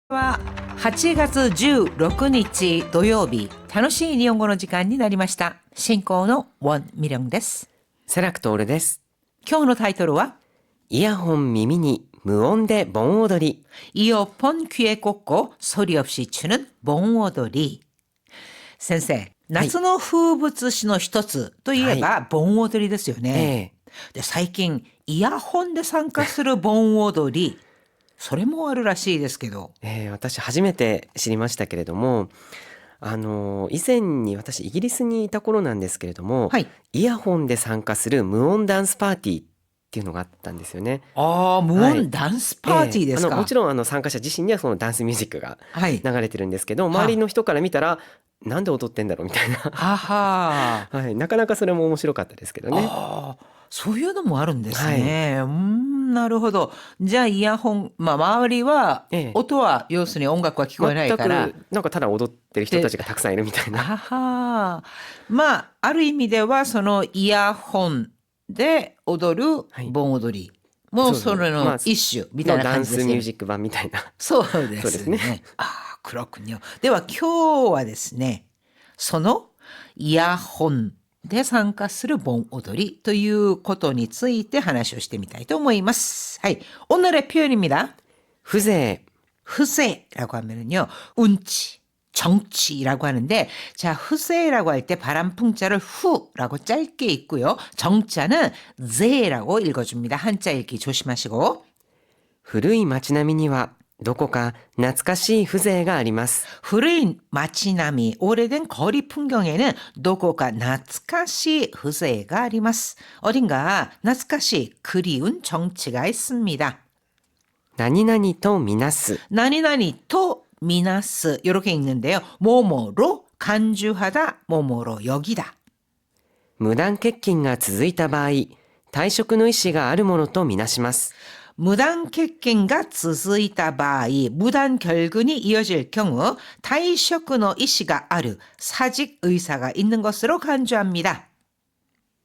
は8月16日土曜日、楽しい日本語の時間になりました。進行のウォン・ミリョンです。セラクトールです。今日のタイトルはイヤホン耳に無音で盆踊り。이어폰 귀에 꽂고 소리 없이 추는盆踊り。先生、夏の風物詩の一つといえば盆踊りですよね。で、最近イヤホンで参加する盆踊り、それもあるらしいですけど、私初めて知りましたけれども、以前に私イギリスにいた頃なんですけれども、はい、イヤホンで参加する無音ダンスパーティーっていうのがあったんですよね。無音ダンスパーティーですか。もちろん参加者自身にはそのダンスミュージックがはい流れてるんですけど、周りの人から見たらなんで踊ってんだろうみたいな、ははい、なかなかそれも面白かったですけどね。そういうのもあるんですね。なるほど。じゃあイヤホン、周りは、音は要するに音楽は聞こえないから、全くなんかただ踊ってる人たちがたくさんいるみたいな。ある意味ではそのイヤホンで踊る盆踊り、もうそれの一種みたいな感じですね。ダンスミュージック版みたいな。そうですね。그렇군요。では今日はですね、そのイヤホンで参加する盆踊りということについて話をしてみたいと思います。はい. 오늘의 표현입니다. 후세. 후세라고 하면은요, 운치, 정치라고 하는데, 자, 후세라고 할 때 바람풍자를 후라고 짧게 읽고요. 정자는 제라고 읽어줍니다. 한자 읽기 조심하시고. 古い街並みにはどこか懐かしい風情があります。 古い 마치나미, 오래된 거리 풍경에는 도코가 懐かしい 風情가 あります. 어딘가 懐かしい 그리운 정치가 있습니다. 何々とみなす. 나니나니 또 미나스 이렇게 읽는데요. 뭐뭐로 간주하다, 뭐뭐로 여기다. 無断欠勤が続いた場合、退職の意思があるものとみなします。 무단欠勤가 続いた場合, 무단 결근이 이어질 경우退職の 意思がある, 사직 의사가 있는 것으로 간주합니다.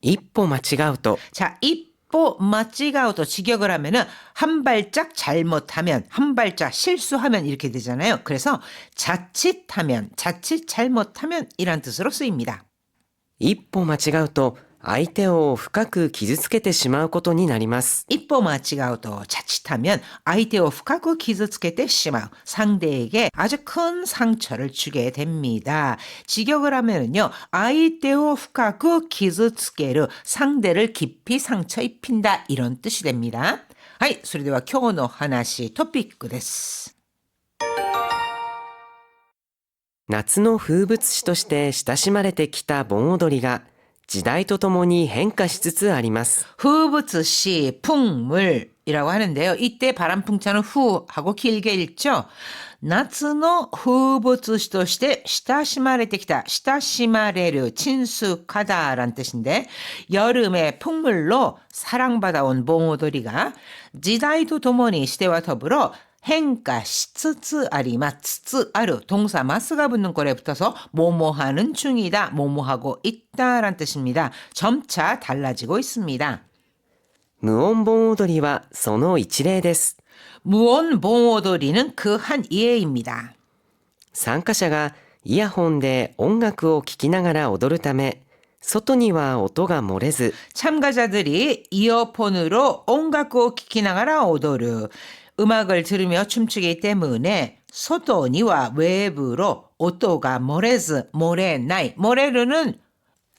一歩間違うと. 자, 이뽀 마찌가우도 직역을 하면은 한 발짝 잘못하면, 한 발짝 실수하면 이렇게 되잖아요. 그래서 자칫하면, 자칫 잘못하면 이란 뜻으로 쓰입니다. 一歩間違うと相手を深く傷つけてしまうことになります。 이뽀 마치가우도 자칫하면 相手を 深く 傷つけて しまう. 상대에게 아주 큰 상처를 주게 됩니다. 직역을 하면은요, 相手を 深く 傷つける, 상대를 깊이 상처 입힌다 이런 뜻이 됩니다. はい、それでは今日の話トピックです。夏の風物詩として親しまれてきた盆踊りが時代とともに変化しつつあります。 風物詩, 풍물이라고 하는데요. 이때 바람풍자는 후하고 길게 읽죠. 夏の風物詩として親しまれてきた, 親しまれる, 친숙하다라는 뜻인데, 여름의 풍물로 사랑받아온盆踊りが 時代とともに 시대와 더불어 행가 시츠츠 아리마 츠츠 아르 동사 마스가 붙는 꼴에 붙어서 뭐뭐하는 중이다, 뭐뭐하고 있다란 뜻입니다. 점차 달라지고 있습니다. 無音盆踊りはその一例です。 무온 봉오돌이는 그 한 예입니다. 参加者がイヤホンで音楽を聴きながら踊るため、外には音が漏れず、 참가자들이 이어폰으로音楽を 聴きながら 踊る, 음악을 들으며 춤추기 때문에 소토니와 외부로 오토가 모레즈, 모레나이. 모레르는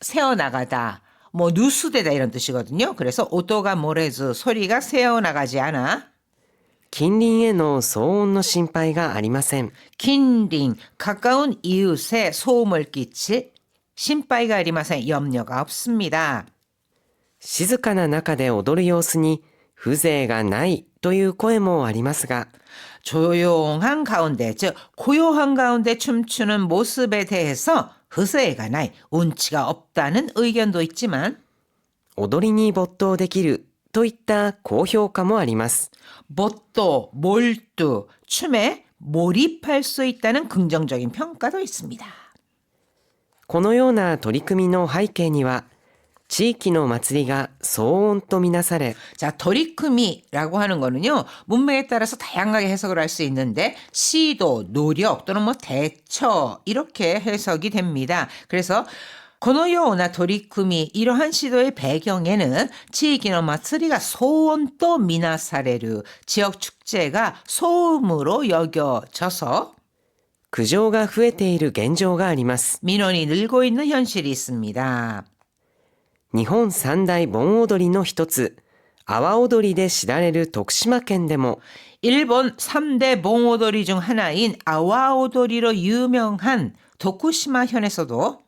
새어나가다, 누수되다 이런 뜻이거든요. 그래서 오토가 모레즈, 소리가 새어나가지 않아. 近隣への騒音の心配がありません。 긴링, 가까운 이웃에 소음을 끼칠 심바이가 아리마센, 염려가 없습니다. 静かな中で踊る様子に風情がないという声もありますが、 조용한 가운데, 즉 고요한 가운데 춤추는 모습에 대해서 흐세가 나이, 운치가 없다는 의견도 있지만, 踊りに没頭できるといった高評価もあります。 못도, 몰두, 춤에 몰입할 수 있다는 긍정적인 평가도 있습니다. このような取り組みの背景には、地域の祭りが騒音とみなされ、 자, 도리쿠미라고 하는 거는요, 문맥에 따라서 다양하게 해석을 할 수 있는데, 시도, 노력 또는 뭐 대처, 이렇게 해석이 됩니다. 그래서, このような取り組み, 이러한 시도의 배경에는 지역의 마츠리가 소원또 미나사레르, 지역 축제가 소음으로 여겨져서 苦情が増えている現状があります。 민원이 늘고 있는 현실이 있습니다. 日本三大盆踊りの一つ、阿波踊りで知られる徳島県でも、 일본 3대 봉오도리 중 하나인 아와오도리로 유명한 도쿠시마현에서도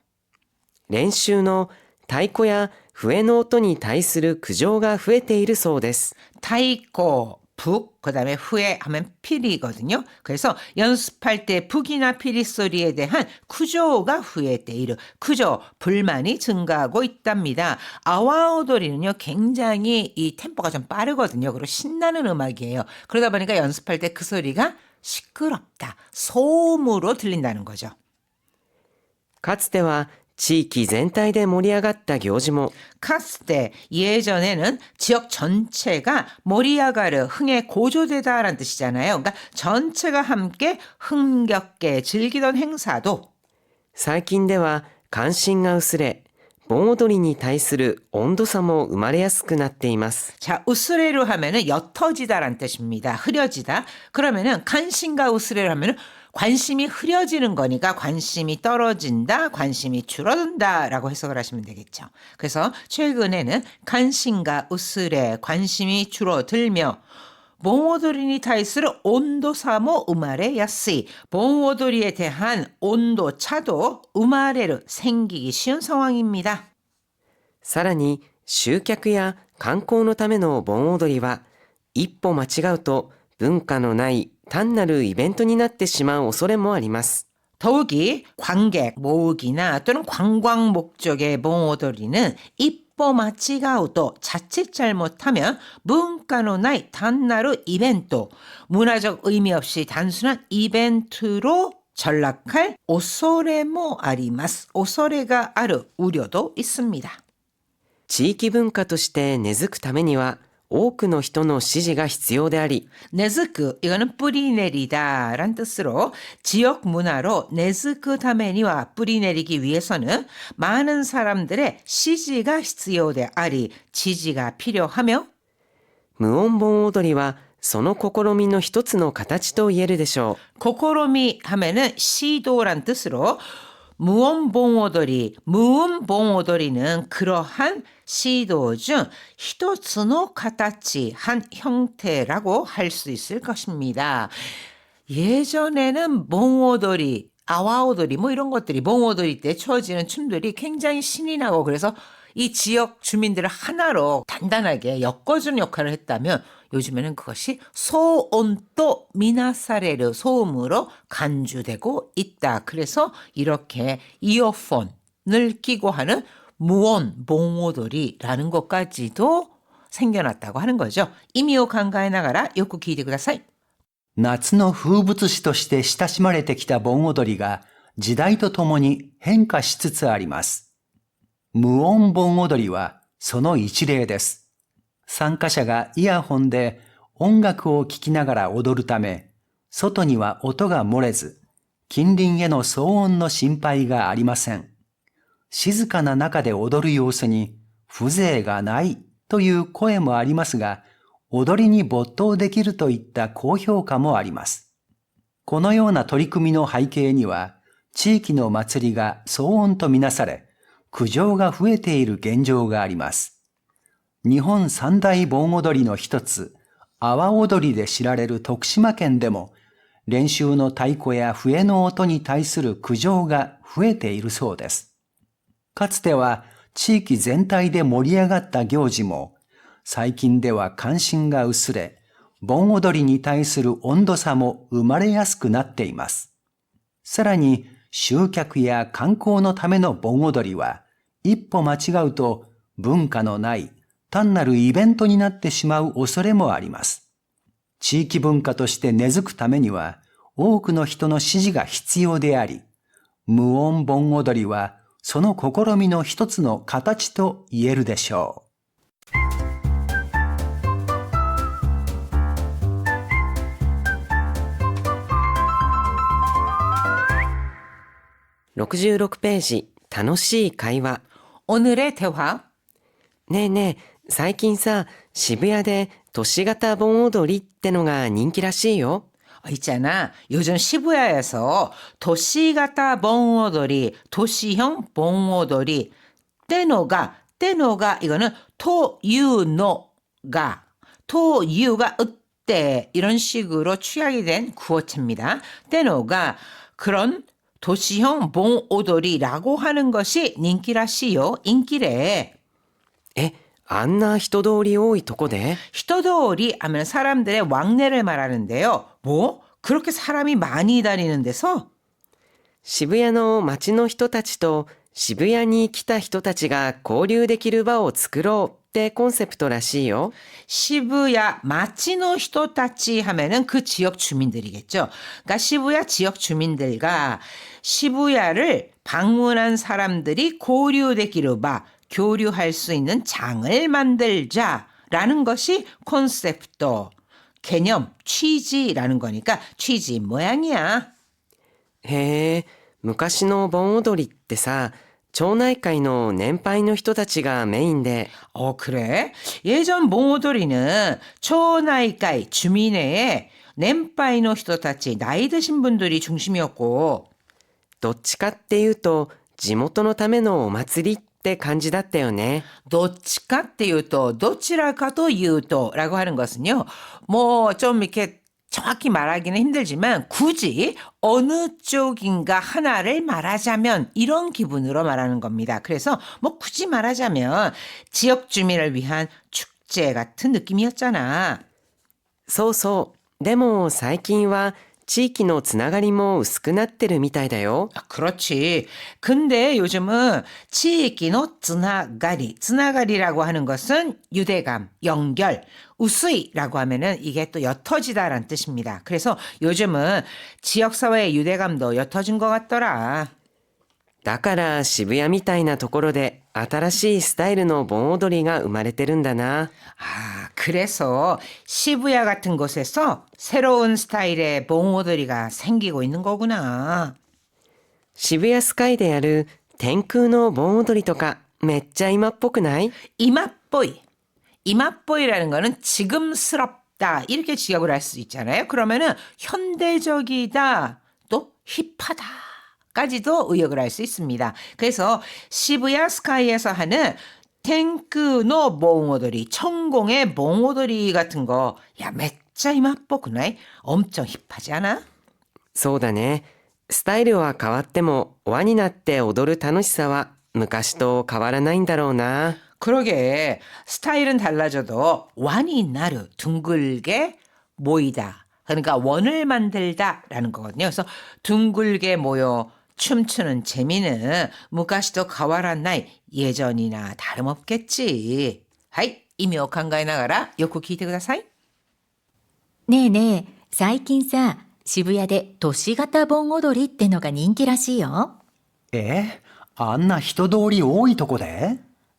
練習の太鼓や笛の音に対する苦情が増えているそうです。 타이코, 북, 그 다음에 후에 하면 피리거든요. 그래서 연습할 때 북이나 피리 소리에 대한 구조가 후에때이르, 구조, 불만이 증가하고 있답니다. 아와오도리는요, 굉장히 이 템포가 좀 빠르거든요. 그리고 신나는 음악이에요. 그러다 보니까 연습할 때 그 소리가 시끄럽다, 소음으로 들린다는 거죠. かつては地域全体で盛り上がった行事も 카스테, 예전에는 지역 전체가 모리아가르, 흥에 고조되다라는 뜻이잖아요. 그러니까 전체가 함께 흥겹게 즐기던 행사도 最近では関心が薄れ、盆踊りに対する温度差も生まれやすくなっています。 자, 우스레로 하면은 옅어지다라는 뜻입니다. 흐려지다. 그러면은 관심과 우스레로 하면은 관심이 흐려지는 거니까 관심이 떨어진다, 관심이 줄어든다라고 해석을 하시면 되겠죠. 그래서 최근에는 관심과 우스레, 관심이 줄어들며 봉오도리니 타이스를 온도사모 우마레 야스이, 봉오도리에 대한 온도차도 우마레르 생기기 쉬운 상황입니다. さらに集客や観光のための盆踊りは一歩間違うと文化のない単なるイベントになってしまう恐れもあります。 더욱이 관객 모으기나 또는 관광 목적의 봉오도리는 이뻐 마치가우도 자칫 잘못하면 문화의 나이 단나루 이벤트, 문화적 의미 없이 단순한 이벤트로 전락할 오소레모 아리마스, 오소레가 아르, 우려도 있습니다. 地域文化として根付くためには多くの人の支持が必要であり、 네즈크, 이거는 뿌리내리다 란 뜻으로 지역 문화로 네즈크 타메니와 뿌리내리기 위해서는 많은 사람들의 지지가 必要であり 지지가 필요하며 無音盆踊りはその試みの一つの形と言えるでしょう。 고코로미 하면은 시도란 뜻으로 무언봉오도리, 무음봉오도리는 그러한 시도 중 히토츠노 카타치, 한 형태라고 할 수 있을 것입니다. 예전에는 봉오도리, 아와오도리 뭐 이런 것들이 봉오도리 때 추어지는 춤들이 굉장히 신이 나고 그래서 이 지역 주민들을 하나로 단단하게 엮어주는 역할을 했다면 요즘에는 그것이 소온또 미나사레르, 소음으로 간주되고 있다. 그래서 이렇게 이어폰을 끼고 하는 무온 봉오도리라는 것까지도 생겨났다고 하는 거죠. 이미오 간가에 나가라 요쿠 기대ください. 夏の風物詩として親しまれてきた盆踊りが時代とともに変化しつつあります。無音盆踊りはその一例です。参加者がイヤホンで音楽を聴きながら踊るため、外には音が漏れず、近隣への騒音の心配がありません。静かな中で踊る様子に風情がないという声もありますが、踊りに没頭できるといった高評価もあります。このような取り組みの背景には、地域の祭りが騒音とみなされ、苦情が増えている現状があります。日本三大盆踊りの一つ、阿波踊りで知られる徳島県でも、練習の太鼓や笛の音に対する苦情が増えているそうです。かつては地域全体で盛り上がった行事も、最近では関心が薄れ、盆踊りに対する温度差も生まれやすくなっています。さらに、集客や観光のための盆踊りは、一歩間違うと文化のない単なるイベントになってしまう恐れもあります。地域文化として根付くためには多くの人の支持が必要であり、無音盆踊りはその試みの一つの形と言えるでしょ66ページ、楽しい会話。 오늘의 대화. ねえねえ、最近さ、渋谷で都市型盆踊りってのが人気らしいよ。 있잖아. 요즘 시부야에서 도시型봉오돌이, 도시형 봉오돌이, 떼노가 이거는 토유가 으때 이런 식으로 취약이 된 구어체입니다. 떼노가 그런 도시형 봉오돌이라고 하는 것이 인기라시요. 인기래. え、あんな人通り多いとこで？ 히토도리 하면 사람들의 왕래를 말하는데요. 뭐? 그렇게 사람이 많이 다니는 데서? 渋谷の街の人たちと渋谷に来た人たちが交流できる場を作ろうってコンセプトらしいよ。 시부야 마치노 히토타치 하면은 그 지역 주민들이겠죠. 그러니까 시부야 지역 주민들과 시부야를 방문한 사람들이 고류되기르바 교류할 수 있는 장을 만들자라는 것이 콘셉트, 개념, 취지라는 거니까 취지 모양이야. へえ、昔の盆踊りってさ、町内会の年配の人たちがメインで、 그래? 예전 몽오돌이는 초나이카이 주민회에 낸파이노 히토타치 나이 드신 분들이 중심이었고 どっちかっていうと地元のためのお祭りって感じだったよね。 도치카떼유도 도치라카토유도라고 하는 것은요. 뭐 좀 이렇게 정확히 말하기는 힘들지만 굳이 어느 쪽인가 하나를 말하자면 이런 기분으로 말하는 겁니다. 그래서 뭐 굳이 말하자면 지역 주민을 위한 축제 같은 느낌이었잖아. そうそう。でも最近は地域のつながりも薄くなってるみたいだよ。 그렇지. 근데 요즘은 치이키노 츠나가리라고 하는 것은 유대감, 연결, 우스이라고 하면은 이게 또 옅어지다라는 뜻입니다. 그래서 요즘은 지역사회의 유대감도 옅어진 것 같더라. だから渋谷みたいなところで新しいスタイルの盆踊りが生まれてるんだな。 그래서 시부야 같은 곳에서 새로운 스타일의 봉오돌이가 생기고 있는 거구나. 渋谷スカイでやる天空の盆踊りとかめっちゃ今っぽくない？ 이맛보이라는 거는 지금스럽다 이렇게 지역을 할 수 있잖아요. 그러면은 현대적이다 또 힙하다까지도 의역을 할 수 있습니다. 그래서 시부야 스카이에서 하는 탱크노 몽오돌이, 천공의 몽오돌이 같은 거, 야, 매짜 이맛보구나. 엄청 힙하지 않아? そうだね。スタイルは変わっても輪になって踊る楽しさは昔と変わらないんだろうな。 그러게 스타일은 달라져도 완이 나르 둥글게 모이다. 그러니까 원을 만들다라는 거거든요. 그래서 둥글게 모여 춤추는 재미는 무가시도 가와란나이 예전이나 다름없겠지. 하이, 이미 오칸가에 나가라. 요코 기대ください. ねえねえ、最近さ、渋谷で都市型盆踊りってのが人気らしいよ。あんな人通り多いとこで？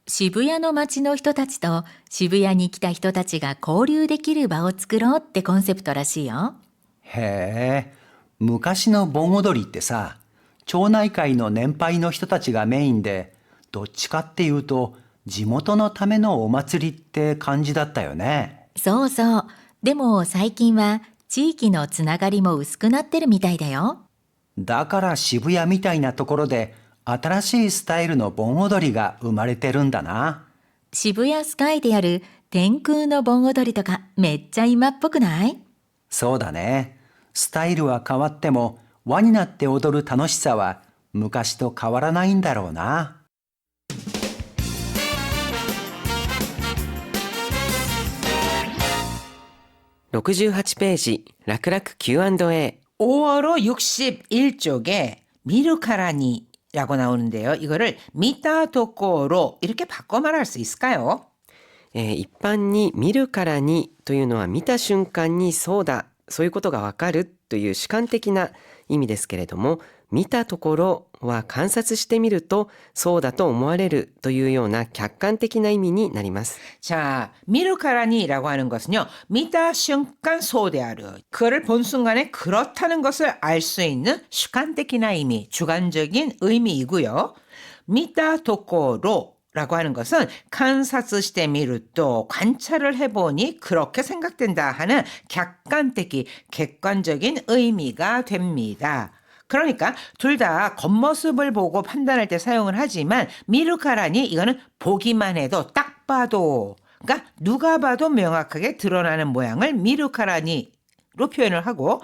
渋谷の街の人たちと渋谷に来た人たちが交流できる場を作ろうってコンセプトらしいよ。へえ、昔の盆踊りってさ、町内会の年配の人たちがメインで、どっちかっていうと地元のためのお祭りって感じだったよね。そうそう。でも最近は地域のつながりも薄くなってるみたいだよ。だから渋谷みたいなところで新しいスタイルの盆踊りが生まれてるんだな。渋谷スカイでやる天空の盆踊りとかめっちゃ今っぽくない？そうだね。スタイルは変わっても輪になって踊る楽しさは昔と変わらないんだろうな。68ページ、楽々 Q&A。 5월호 61쪽에 미르카라니라고 나오는데요. 이거를 미타도코로 이렇게 바꿔 말할 수 있을까요? 一般に見るからにというのは見た瞬間にそうだ、そういうことがわかるという主観的な意味ですけれども、見たところは観察してみるとそうだと思われるというような客観的な意味になります。 자, 미루카라니라고 하는 것은요. 미다 순간 소대하르. 그를 본 순간에 그렇다는 것을 알 수 있는 주관적인 의미, 주관적인 의미이고요. 미다 도코로 라고 하는 것은 칸사스시테 미루또 관찰을 해보니 그렇게 생각된다 하는 객관적인 의미가 됩니다. 그러니까 둘 다 겉모습을 보고 판단할 때 사용을 하지만 미루카라니 이거는 보기만 해도 딱 봐도 그러니까 누가 봐도 명확하게 드러나는 모양을 미루카라니로 표현을 하고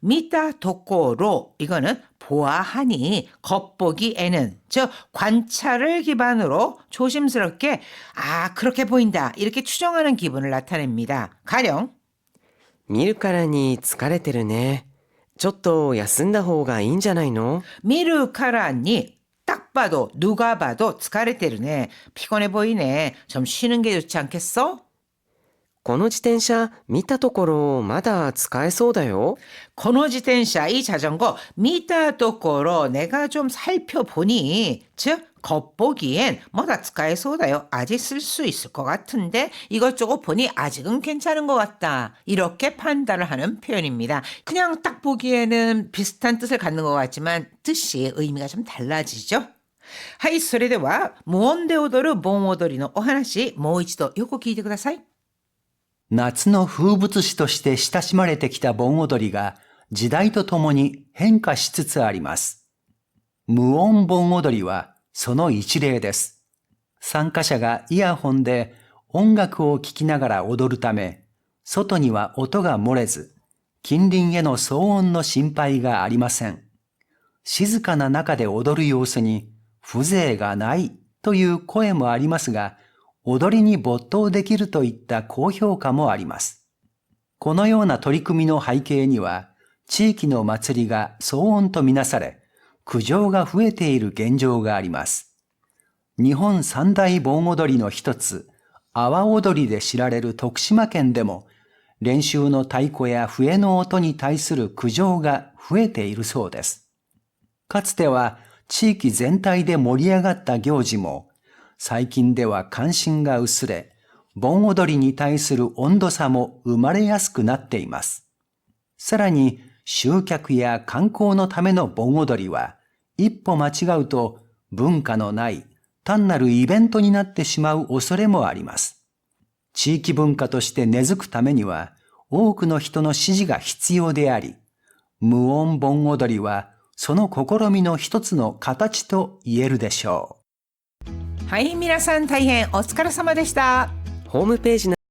미타 도코로 이거는 보아하니 겉보기에는 즉 관찰을 기반으로 조심스럽게 그렇게 보인다 이렇게 추정하는 기분을 나타냅니다. 가령 見るからに疲れてるね。ちょっと休んだ方がいいんじゃないの？ 미루카라니 딱 봐도 누가 봐도 疲れてるね 피곤해 보이네 좀 쉬는 게 좋지 않겠어? この自転車見たところまだ使えそうだよ。 고노지텐샤 이 자전거 미타 도코로 내가 좀 살펴보니 즉 겉보기엔 뭐다 스카이소다요 아직 쓸 수 있을 것 같은데 이것저것 보니 아직은 괜찮은 것 같다 이렇게 판단을 하는 표현입니다. 그냥 딱 보기에는 비슷한 뜻을 갖는 것 같지만 뜻이 의미가 좀 달라지죠. はい、それでは無音で踊る盆踊りのお話もう一度よく聞いてください。夏の風物詩として親しまれてきた盆踊りが時代とともに変化しつつあります。無音盆踊りはその一例です。参加者がイヤホンで音楽を聴きながら踊るため、外には音が漏れず、近隣への騒音の心配がありません。静かな中で踊る様子に風情がないという声もありますが、踊りに没頭できるといった高評価もあります。このような取り組みの背景には、地域の祭りが騒音とみなされ、苦情が増えている現状があります。日本三大盆踊りの一つ、阿波踊りで知られる徳島県でも、練習の太鼓や笛の音に対する苦情が増えているそうです。かつては地域全体で盛り上がった行事も、最近では関心が薄れ、盆踊りに対する温度差も生まれやすくなっています。さらに、集客や観光のための盆踊りは、一歩間違うと文化のない単なるイベントになってしまう恐れもあります。地域文化として根付くためには、多くの人の支持が必要であり、無音盆踊りはその試みの一つの形と言えるでしょう。はい、皆さん大変お疲れ様でした。ホームページ